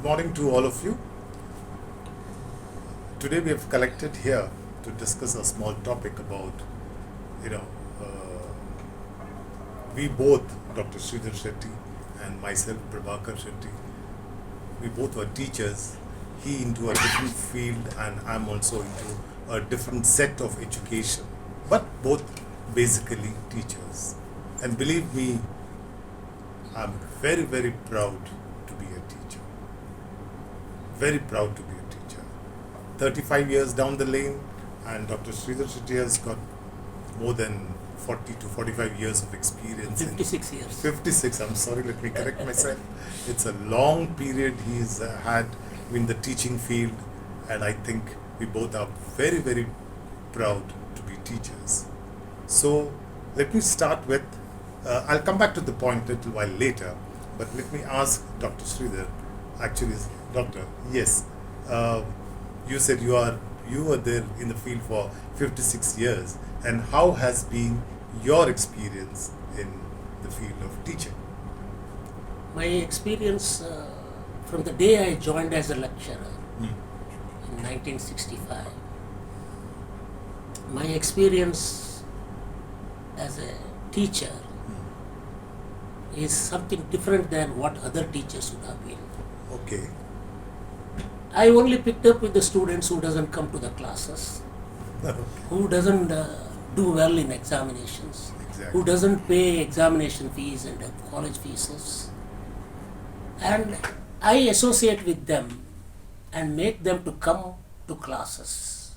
morning to all of you. Today we have collected here to discuss a small topic about, we both, Dr. Sridhar Shetty and myself, Prabhakar Shetty, we both were teachers. He into a different field and I'm also into a different set of education, but both basically teachers. And believe me, I'm very, very proud to be a teacher. Very proud to be a teacher. 35 years down the lane, and Dr. Sridhar Shetty has got more than 40 to 45 years of experience. 56 years. 56, I'm sorry, let me correct myself. It's a long period he's had in the teaching field, and I think we both are very, very proud to be teachers. So let me start with, I'll come back to the point a little while later, but let me ask Dr. Sridhar, actually, Doctor, yes, you said you were there in the field for 56 years, and how has been your experience in the field of teaching? My experience from the day I joined as a lecturer in 1965, my experience as a teacher is something different than what other teachers would have been. Okay. I only picked up with the students who doesn't come to the classes, who doesn't do well in examinations, Exactly. who doesn't pay examination fees and college fees. And I associate with them and make them to come to classes.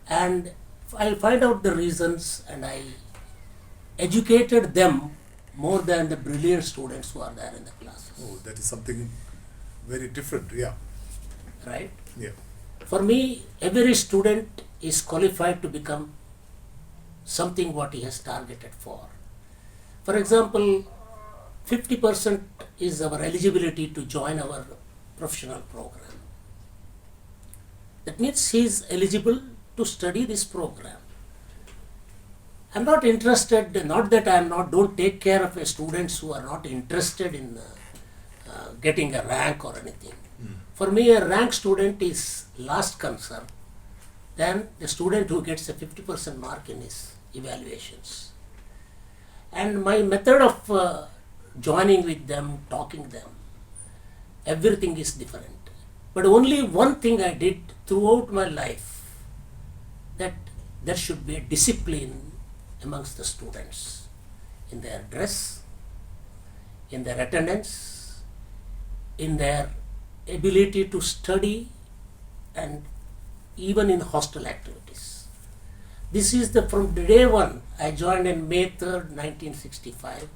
And I find out the reasons and I educated them more than the brilliant students who are there in the classes. Oh, that is something very different, yeah. Right? Yeah. For me, every student is qualified to become something what he has targeted for. For example, 50% is our eligibility to join our professional program. That means he is eligible to study this program. I'm not interested, not that don't take care of students who are not interested in getting a rank or anything. For me, a rank student is last concern than the student who gets a 50% mark in his evaluations. And my method of joining with them, talking them, everything is different. But only one thing I did throughout my life, that there should be a discipline amongst the students in their dress, in their attendance, in their ability to study, and even in hostel activities. This is from day one. I joined in May 3rd, 1965.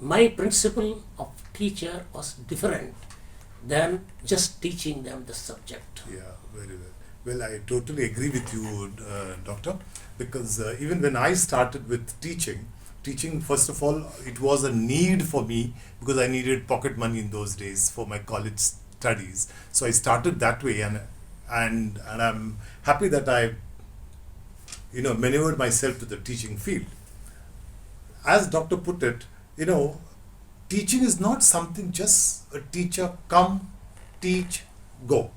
My principle of teacher was different than just teaching them the subject. Yeah, very well. Well, I totally agree with you, Doctor, because even when I started with teaching, first of all, it was a need for me because I needed pocket money in those days for my college studies. So I started that way, and I'm happy that I, maneuvered myself to the teaching field. As Doctor put it, teaching is not something just a teacher come, teach, go.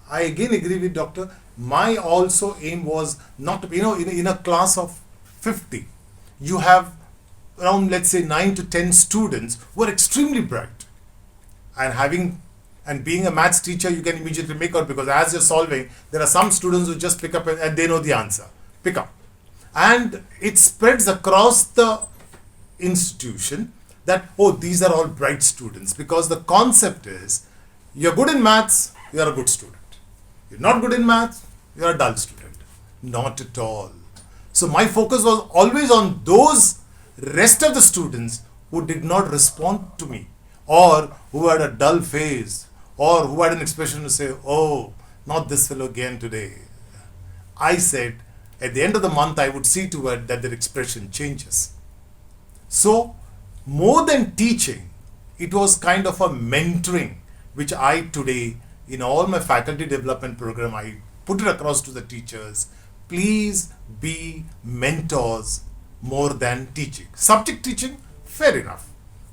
I again agree with Doctor. My also aim was not to, in a class of 50, you have around, let's say, 9 to 10 students who are extremely bright. And being a maths teacher, you can immediately make out, because as you're solving, there are some students who just pick up and they know the answer. Pick up. And it spreads across the institution that, oh, these are all bright students, because the concept is, you're good in maths, you're a good student. You're not good in maths, you're a dull student. Not at all. So my focus was always on those rest of the students who did not respond to me, or who had a dull face, or who had an expression to say, oh, not this fellow again today. I said, at the end of the month, I would see to it that their expression changes. So, more than teaching, it was kind of a mentoring, which I today, in all my faculty development program, I put it across to the teachers. Please be mentors more than teaching. Subject teaching, fair enough.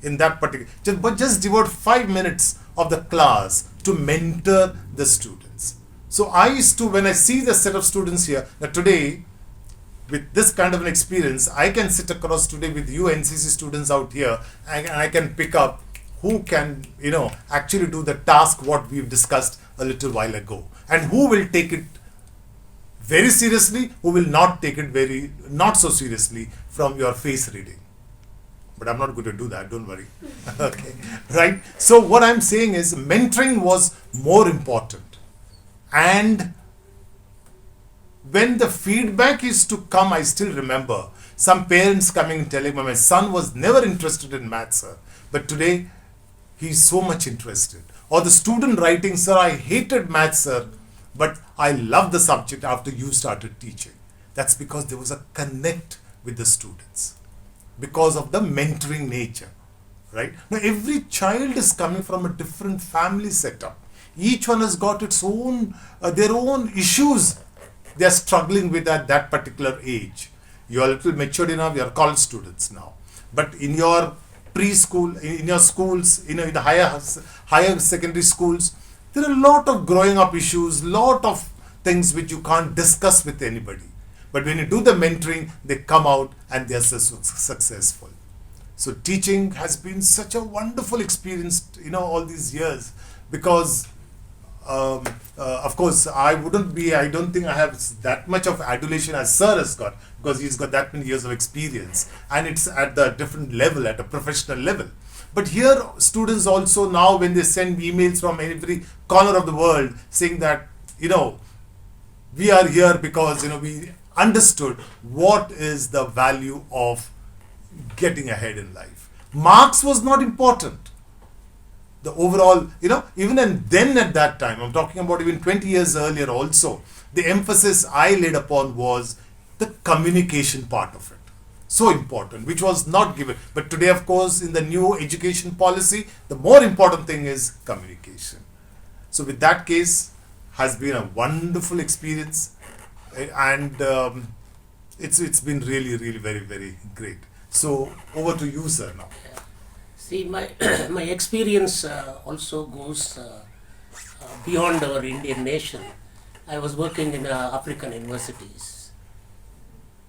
in that particular, but just devote 5 minutes of the class to mentor the students. So I used to, when I see the set of students here, that today, with this kind of an experience, I can sit across today with you NCC students out here, and I can pick up who can, actually do the task what we've discussed a little while ago, and who will take it very seriously, who will not take it not so seriously from your face reading. But I'm not going to do that, don't worry. Okay, right? So what I'm saying is mentoring was more important. And when the feedback is to come, I still remember some parents coming and telling me, my son was never interested in maths, sir, but today he's so much interested. Or the student writing, sir, I hated maths, sir, but I love the subject after you started teaching. That's because there was a connect with the students, because of the mentoring nature, right? Now, every child is coming from a different family setup. Each one has got its own, their own issues they are struggling with at that particular age. You are a little matured enough, you are college students now. But in your preschool, in your schools, in the higher secondary schools, there are a lot of growing up issues, lot of things which you can't discuss with anybody. But when you do the mentoring, they come out and they are successful. So teaching has been such a wonderful experience, all these years, because of course, I don't think I have that much of adulation as Sir has got, because he's got that many years of experience, and it's at the different level, at a professional level. But here, students also now, when they send emails from every corner of the world saying that, we are here because, we understood what is the value of getting ahead in life. Marks was not important. The overall, even then at that time, I'm talking about even 20 years earlier also, the emphasis I laid upon was the communication part of it. So important, which was not given. But today, of course, in the new education policy, the more important thing is communication. So with that case, has been a wonderful experience, and it's been really, really very, very great. So over to you, sir, now. See, my my experience also goes beyond our Indian nation. I was working in African universities.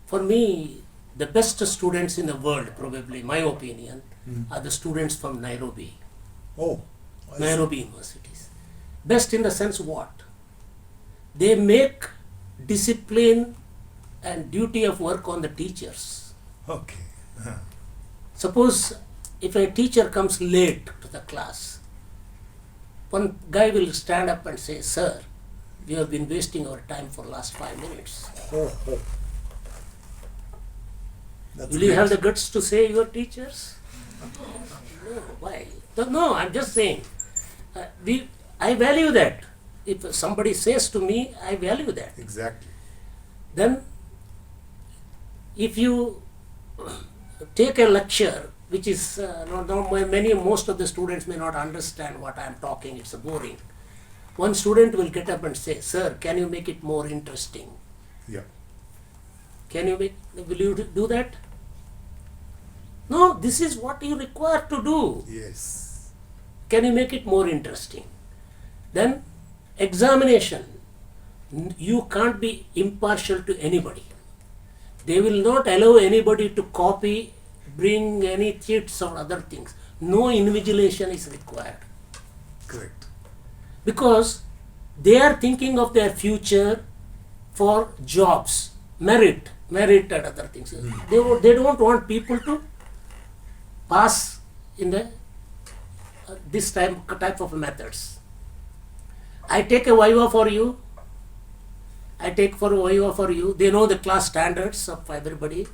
For me, the best students in the world, probably, my opinion, are the students from Nairobi. Oh, Nairobi universities. Best in the sense what? They make discipline and duty of work on the teachers. Okay. Suppose if a teacher comes late to the class, one guy will stand up and say, "Sir, we have been wasting our time for last 5 minutes." Oh. Will you have the guts to say your teachers? No, why? No, I'm just saying. I value that. If somebody says to me, I value that. Exactly. Then, if you take a lecture, which is most of the students may not understand what I am talking, it's boring. One student will get up and say, "Sir, can you make it more interesting?" Yeah. Will you do that? No, this is what you require to do. Yes. Can you make it more interesting? Then, examination. You can't be impartial to anybody. They will not allow anybody to copy, bring any cheats or other things. No invigilation is required. Correct. Because they are thinking of their future for jobs, merit and other things. They don't want people to pass in the this type of methods. I take a viva for you. They know the class standards of everybody.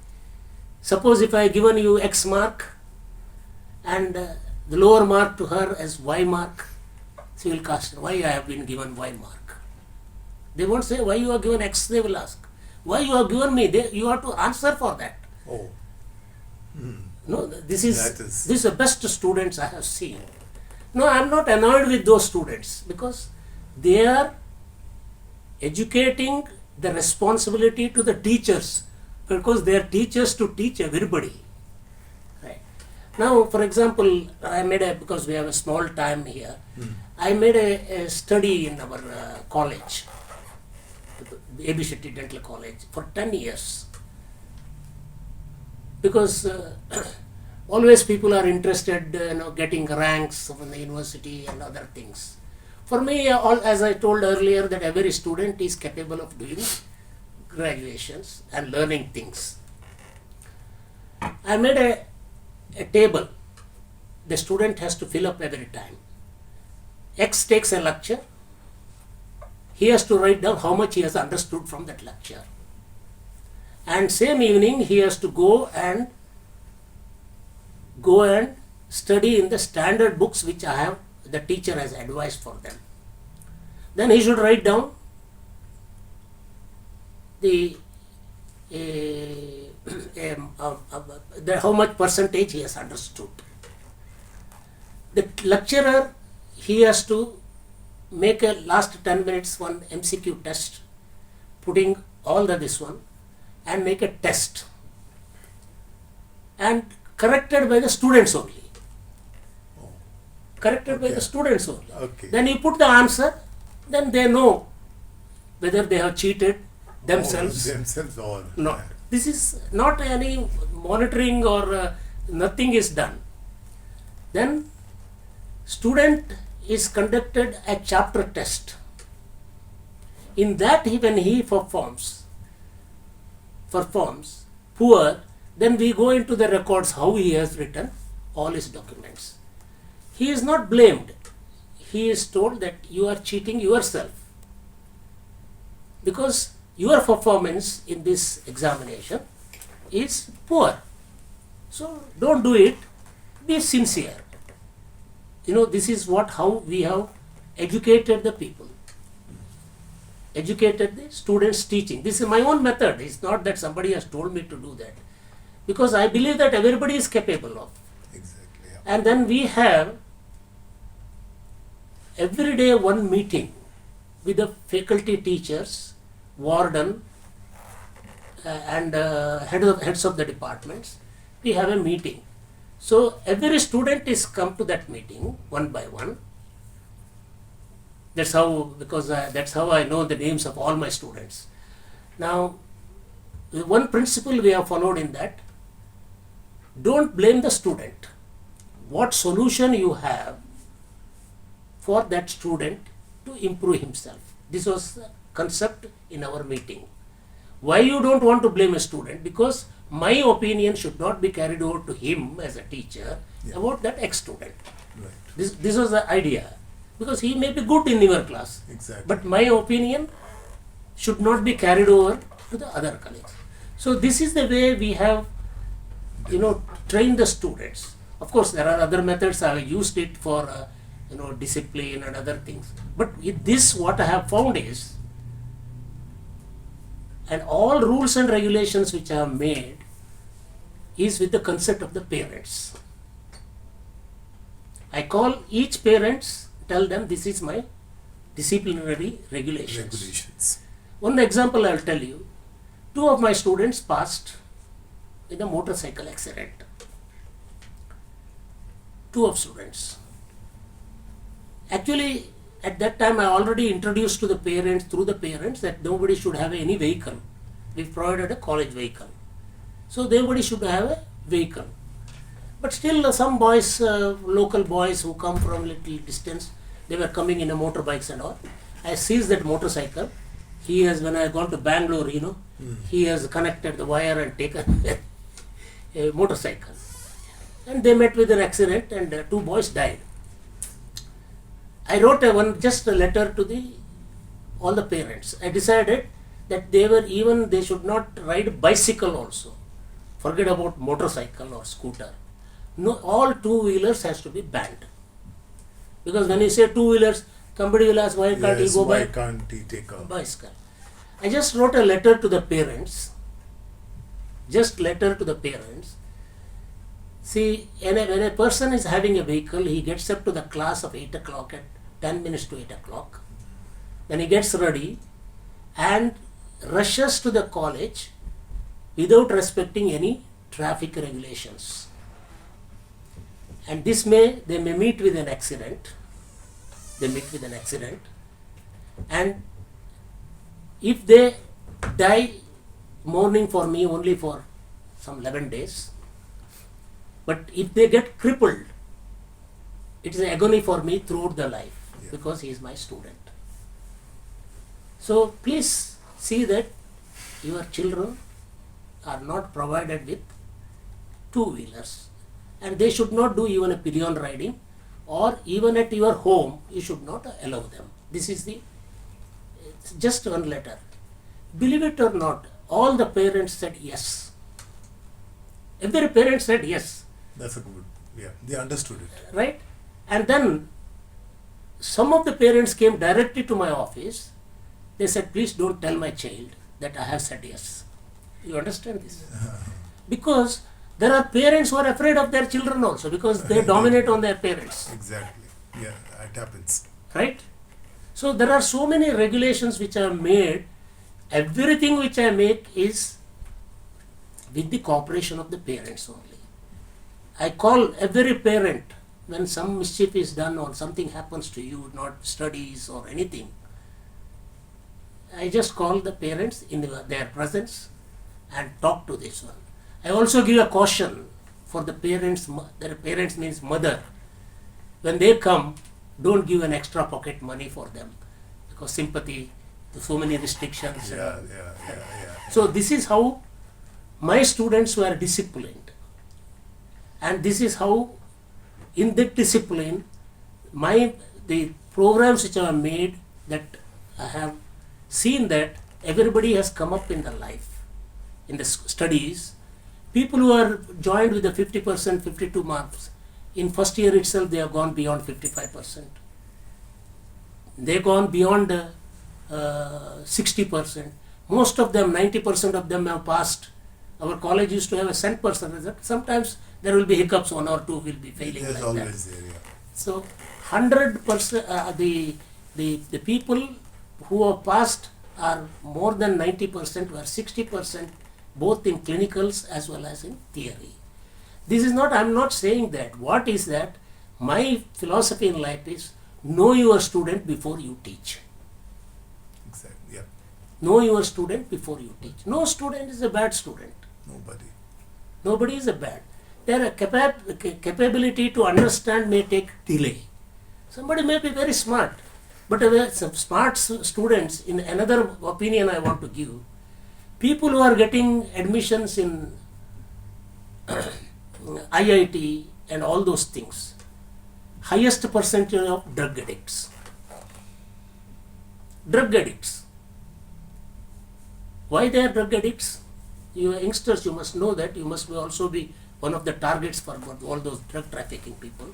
Suppose if I given you X mark and the lower mark to her as Y mark, she will ask, why I have been given Y mark. They won't say why you are given X, they will ask. Why you have given me? You have to answer for that. Oh. No, this is the best students I have seen. No, I am not annoyed with those students because they are educating the responsibility to the teachers, because they are teachers to teach everybody. Right. Now, for example, because we have a small time here, I made a study in our college, A.B. Shetty Dental College, for 10 years. Because always people are interested getting ranks from the university and other things. For me, as I told earlier, that every student is capable of doing graduations and learning things. I made a table the student has to fill up every time. X takes a lecture. He has to write down how much he has understood from that lecture. And same evening he has to go and study in the standard books which the teacher has advised for them. Then he should write down how much percentage he has understood. The lecturer, he has to make a last 10 minutes one MCQ test, putting all this one, and make a test, and corrected by the students only. Corrected by the students only. Okay. Then you put the answer, then they know whether they have cheated themselves or not. This is not any monitoring or nothing is done. Then student is conducted a chapter test. In that, when he performs poor, then we go into the records how he has written all his documents. He is not blamed. He is told that you are cheating yourself, because your performance in this examination is poor. So don't do it. Be sincere. This is how we have educated the people, educated the students teaching. This is my own method. It's not that somebody has told me to do that, because I believe that everybody is capable of. Exactly. Yeah. And then we have every day one meeting with the faculty, teachers, warden, and heads of the departments. We have a meeting. So every student is come to that meeting one by one. That's how I know the names of all my students. Now, one principle we have followed in that: don't blame the student. What solution you have for that student to improve himself? This was the concept in our meeting. Why you don't want to blame a student? Because my opinion should not be carried over to him as a teacher about that ex-student. Right. This was the idea. Because he may be good in your class. Exactly. But my opinion should not be carried over to the other colleagues. So this is the way we have, trained the students. Of course, there are other methods. I have used it for, discipline and other things. But with this, what I have found is, and all rules and regulations which I have made is with the consent of the parents. I call each parents, tell them this is my disciplinary regulations. One example I will tell you. 2 of my students passed in a motorcycle accident. 2 of students. Actually, at that time I already introduced to the parents, through the parents, that nobody should have any vehicle. We provided a college vehicle. So nobody should have a vehicle. But still some boys, local boys who come from little distance, they were coming in a motorbikes and all. I seized that motorcycle. He has, when I gone to Bangalore, he has connected the wire and taken a motorcycle. And they met with an accident and 2 boys died. I wrote just a letter to all the parents. I decided that they should not ride bicycle also. Forget about motorcycle or scooter. No, all 2-wheelers has to be banned. Because when you say 2-wheelers, somebody will ask, why can't he go by? Why can't he take a bicycle? I just wrote a letter to the parents. See, when a person is having a vehicle, he gets up to the class of 8 o'clock at 10 minutes to 8 o'clock. Then he gets ready and rushes to the college without respecting any traffic regulations. And they may meet with an accident. They meet with an accident. And if they die mourning for me only for some 11 days, but if they get crippled, it is agony for me throughout the life, because he is my student. So please see that your children are not provided with two-wheelers, and they should not do even a pillion riding, or even at your home you should not allow them. This is it's just one letter. Believe it or not, all the parents said yes. Every parent said yes. That's a good, they understood it. Right? And then some of the parents came directly to my office. They said, please don't tell my child that I have said yes. You understand this? Because there are parents who are afraid of their children also, because they dominate on their parents. Exactly. Yeah, it happens. Right? So there are so many regulations which are made. Everything which I make is with the cooperation of the parents only. I call every parent when some mischief is done or something happens to you, not studies or anything. I just call the parents in their presence and talk to this one. I also give a caution for the parents. Their parents means mother. When they come, don't give an extra pocket money for them, because sympathy, so many restrictions. Yeah. So this is how my students were disciplined, and this is how, in that discipline, the programs which are made, that I have seen that everybody has come up in the life, in the studies. People who are joined with the 50%, 52 marks, in first year itself they have gone beyond 55%. They have gone beyond 60%. Most of them, 90% of them have passed. Our college used to have a cent percent result. Sometimes there will be hiccups, one or two will be failing. There's like always that. there, yeah. So 100%, the people who have passed are more than 90%, were 60%, both in clinicals as well as in theory. This is not, I am not saying that. What is that? My philosophy in life is, know your student before you teach. Exactly, yeah. Know your student before you teach. No student is a bad student. Nobody. Nobody is a bad. Their capability to understand may take delay. Somebody may be very smart, but some smart students, in another opinion I want to give, people who are getting admissions in IIT and all those things, highest percentage of drug addicts. Drug addicts. Why they are drug addicts? You youngsters, you must know that. You must also be one of the targets for all those drug trafficking people.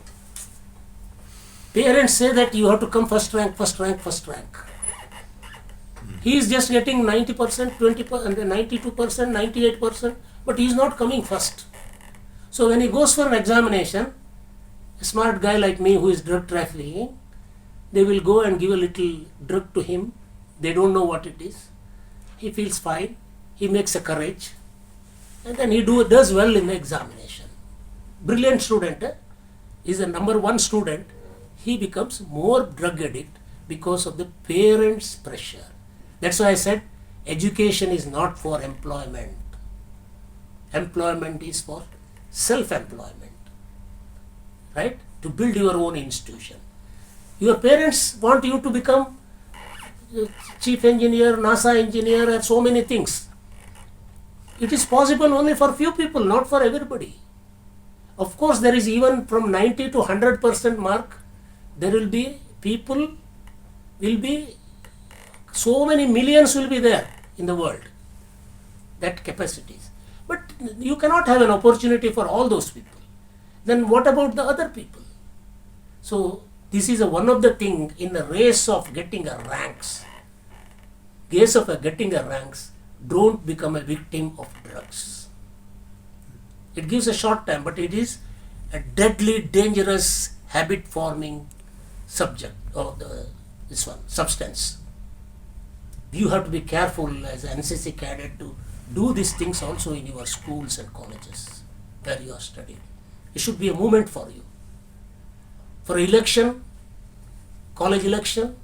Parents say that you have to come first rank, first rank, first rank. He is just getting 90%, 20%, 92%, 98%, but he is not coming first. So when he goes for an examination, a smart guy like me who is drug trafficking, they will go and give a little drug to him. They don't know what it is. He feels fine. He makes a courage, and then he does well in the examination. Brilliant student, is the number one student. He becomes more drug addict because of the parents' pressure. That's why I said education is not for employment. Employment is for self-employment, right? To build your own institution. Your parents want you to become chief engineer, NASA engineer, and so many things. It is possible only for few people, not for everybody. Of course, there is even from 90 to 100% mark, there will be people, so many millions will be there in the world, that capacities. But you cannot have an opportunity for all those people. Then what about the other people? So this is one of the things in the race of getting a ranks. Don't become a victim of drugs. It gives a short time, but it is a deadly, dangerous, habit-forming subject, or substance. You have to be careful as an NCC cadet to do these things also in your schools and colleges where you are studying. It should be a moment for you. For election, college election,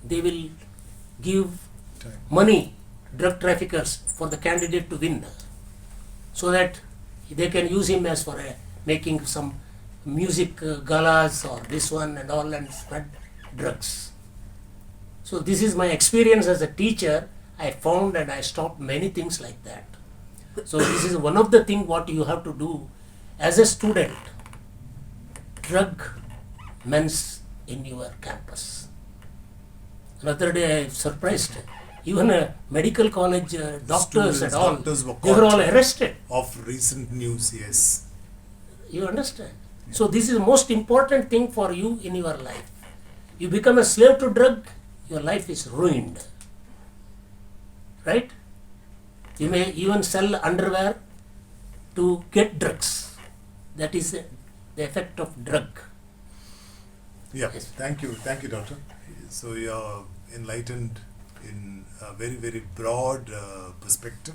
they will give money, drug traffickers, for the candidate to win, so that they can use him as for making some music galas or this one and all, and spread drugs. So this is my experience as a teacher. I found and I stopped many things like that. So this is one of the things what you have to do as a student. Drug men's in your campus. Another day I surprised, even a medical college doctors and all, doctors were they were all caught arrested. of recent news, yes. You understand? So this is the most important thing for you in your life. You become a slave to drug, your life is ruined. Right? You may even sell underwear to get drugs. That is the effect of drug. Yeah, Yes. thank you, doctor. So you're enlightened in a very, very broad perspective.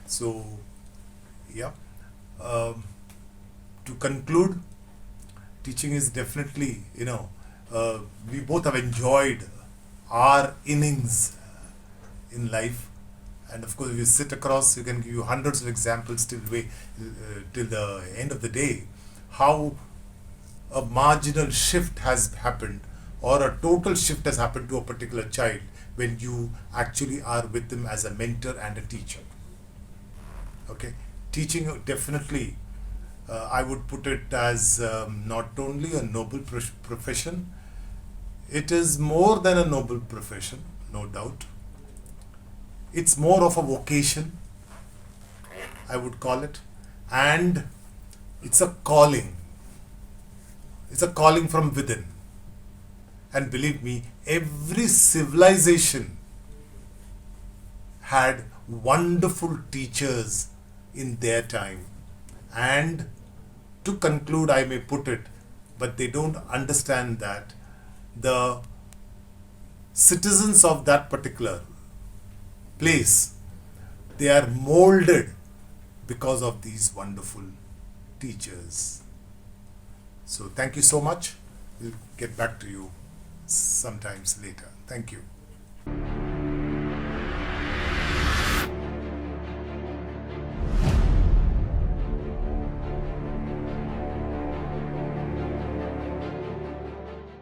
So, yeah, to conclude, teaching is definitely, we both have enjoyed our innings in life. And of course, if you sit across, you can give you hundreds of examples till the end of the day, how a marginal shift has happened or a total shift has happened to a particular child when you actually are with them as a mentor and a teacher. Okay, teaching definitely, I would put it as not only a noble profession, it is more than a noble profession, no doubt. It's more of a vocation, I would call it, and it's a calling. It's a calling from within. And believe me, every civilization had wonderful teachers in their time. And to conclude, I may put it, but they don't understand that the citizens of that particular place, they are molded because of these wonderful teachers. So thank you so much. We'll get back to you sometimes later. Thank you.